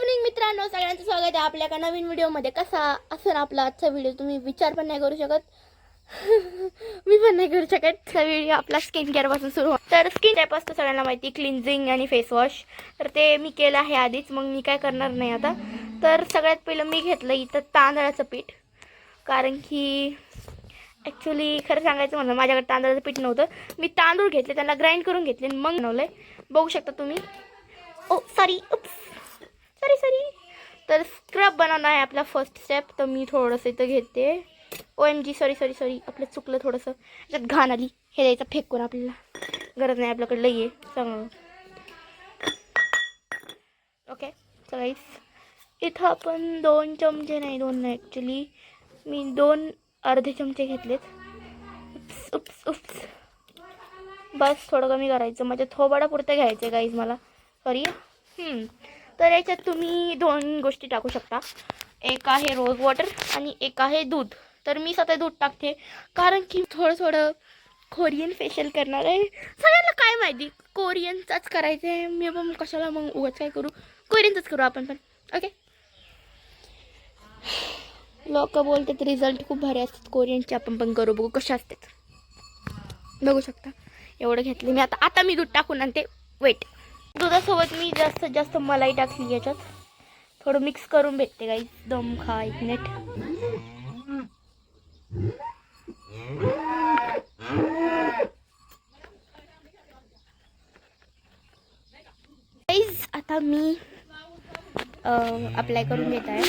Evening मित्रांनो, सगळ्यांचं स्वागत आहे आपल्या एका नवीन व्हिडिओमध्ये. कसा असेल आपला आजचा व्हिडिओ तुम्ही विचार पण नाही करू शकत. मी पण नाही करू शकत. हा व्हिडिओ आपला स्किन केअर पासून सुरू होतो. तर स्किन केअर पासून सगळ्यांना माहिती, क्लिन्झिंग आणि फेस वॉश. तर ते मी केलं आहे आधीच, मग मी काय करणार नाही आता. तर सगळ्यात पहिलं मी घेतलं इथं तांदळाचं पीठ, कारण की ॲक्च्युली खरं सांगायचं म्हणलं माझ्याकडे तांदळाचं पीठ नव्हतं. मी तांदूळ घेतले, त्यांना ग्राइंड करून घेतले आणि मग बनवलंय. बघू शकता तुम्ही. ओ सॉरी सॉरी. तर स्क्रब बनवणं आहे आपला फर्स्ट स्टेप. तर मी थोडंसं इथं घेते. OMG सॉरी आपलं चुकलं थोडंसं. त्याच्यात घाण आली, हे द्यायचं फेकून. आपल्याला गरज नाही, आपल्याकडे लई आहे चांगलं. ओके सो गाईस, इथं आपण 2 चमचे नाही, 2 नाही ॲक्च्युली मी 2 अर्धे चमचे घेतलेत. उप्स बस थोडं कमी करायचं, म्हणजे थोबाडापुरतं घ्यायचं गाईज मला. सॉरी. तर याच्यात तुम्ही 2 गोष्टी टाकू शकता. एक आहे रोज वॉटर आणि एक आहे दूध. तर मी स्वतः दूध टाकते, कारण की थोडं कोरियन फेशियल करणार आहे. सगळ्यांना काय माहिती कोरियनचाच करायचं आहे. मी पण कशाला मग उगाच काय करू, कोरियनचाच करू आपण पण. ओके. लोक बोलतात रिझल्ट खूप भारी असतात कोरियनचे, आपण पण करू, बघू कशा असतात. बघू शकता एवढं घेतले मी. आता मी दूध टाकून आणते. वेट. दुधासोबत मी जास्तीत जास्त मलाई टाकली याच्यात. थोडं मिक्स करून भेटते गाईस. दम खा एक मिनिट. गाईस आता मी अप्लाय करून घेत आहे.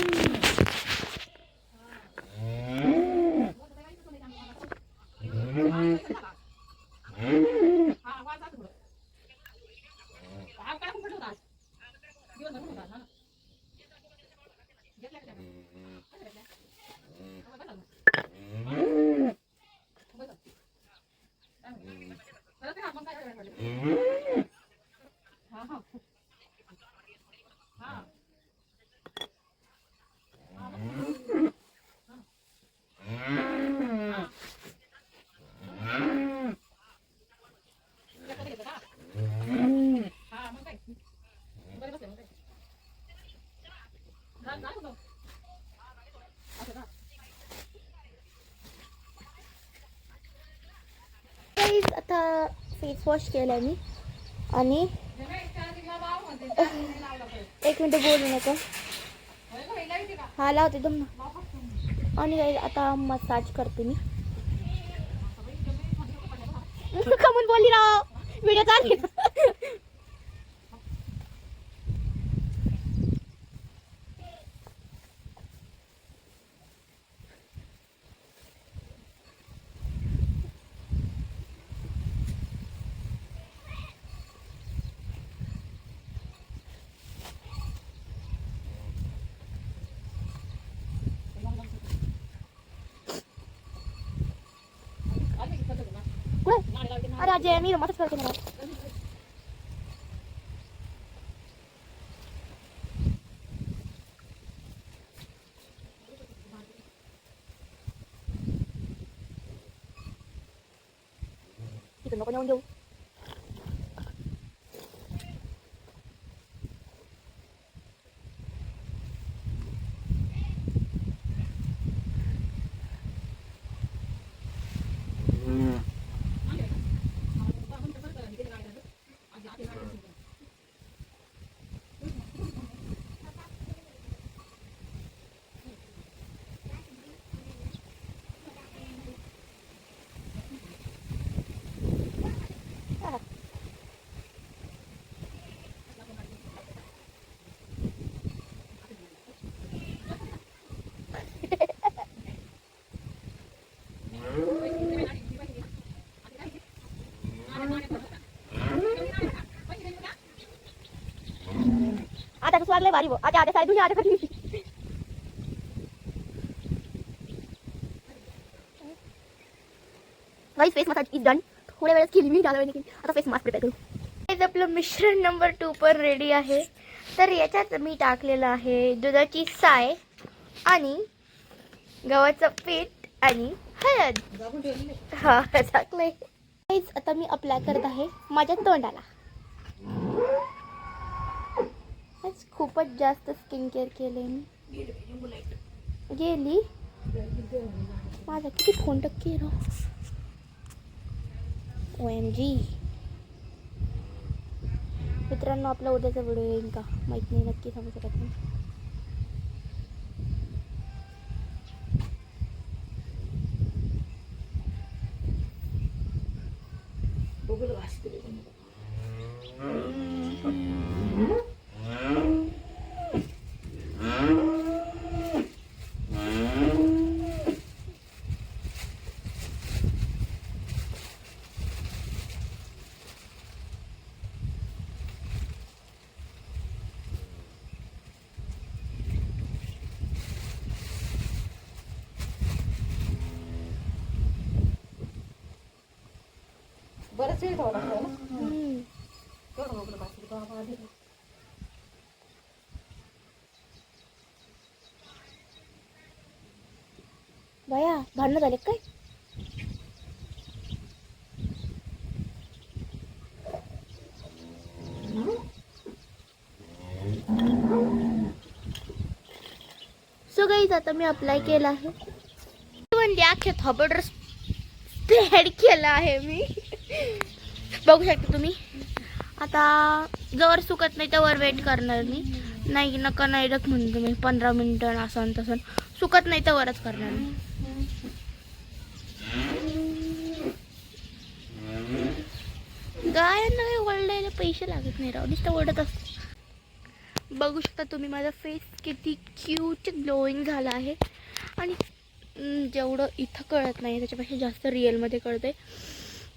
आता फेस वॉश केलाय मी आणि 1 मिनिट बोलू नका. हा लावते दम ना. आणि आता मसाज करते मी. कमून बोलली राव, व्हिडिओ चालू. अरे अजय मी मदत करते मला. इथं नको नेऊन देऊ. आता कसं लागलंय भारी. आता आधी साडी तुझी आता कधी guys face massage is done. थोड्या वेळात केली मी, ज्यादा वेळ नाही केली. आता फेस मास्क प्रिपेअर करू. आपलं मिश्रण नंबर 2 पण रेडी आहे. तर याच्यात मी टाकलेलं आहे दुधाची साय आणि गव्हाचं पीठ आणि हळद. हा टाकलंय. आता मी अप्लाय करत आहे माझ्या तोंडाला. आज खूपच जास्त स्किन केअर केले मी. गेली माझा किती फोन टक्के OMG. मित्रांनो, आपला उद्याचा व्हिडिओ येईल का माहित नाही, नक्की सांगू शकत नाही. बरंच वेळ ठेवला बाया भांडणं झाले काय? सो गाईज, आता मी अप्लाय केला आहे. म्हणजे अख्ख्या थोबड स्प्रेड केला आहे मी. बघू शकता तुम्ही. आता जवळ सुकत नाही त्यावर वेट करणार मी. नाही नका नाही रख म्हणतो मी, 15 मिनिटं असं तसं सुकत नाही त्यावरच करणार मी. गायांना काही ओढलेले पैसे लागत नाही राव, नुसतं ओढत असतं. बघू शकता तुम्ही माझा फेस किती क्यूट ग्लोईंग झाला आहे. आणि जेवढं इथं कळत नाही त्याच्यापेक्षा जास्त रिअलमध्ये कळते.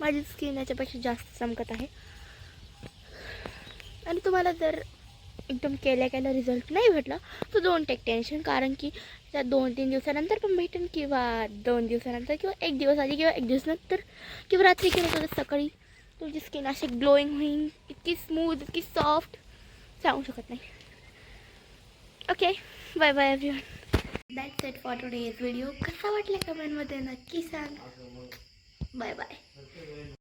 माझी स्किन याच्यापेक्षा जास्त चमकत आहे. आणि तुम्हाला जर एकदम केल्या रिझल्ट नाही भेटला तर डोंट टेक टेन्शन, कारण की त्या 2-3 दिवसानंतर पण भेटेन, किंवा 2 दिवसानंतर, किंवा 1 दिवस आधी, किंवा 1 दिवस नंतर, किंवा रात्री, किंवा सकाळी तुमची स्किन अशी ग्लोईंग होईल. इतकी स्मूथ, इतकी सॉफ्ट, सांगू शकत नाही. Okay, bye bye everyone. That's it for today's video. कसा वाटला कमेंटमध्ये नक्की सांग. Bye bye.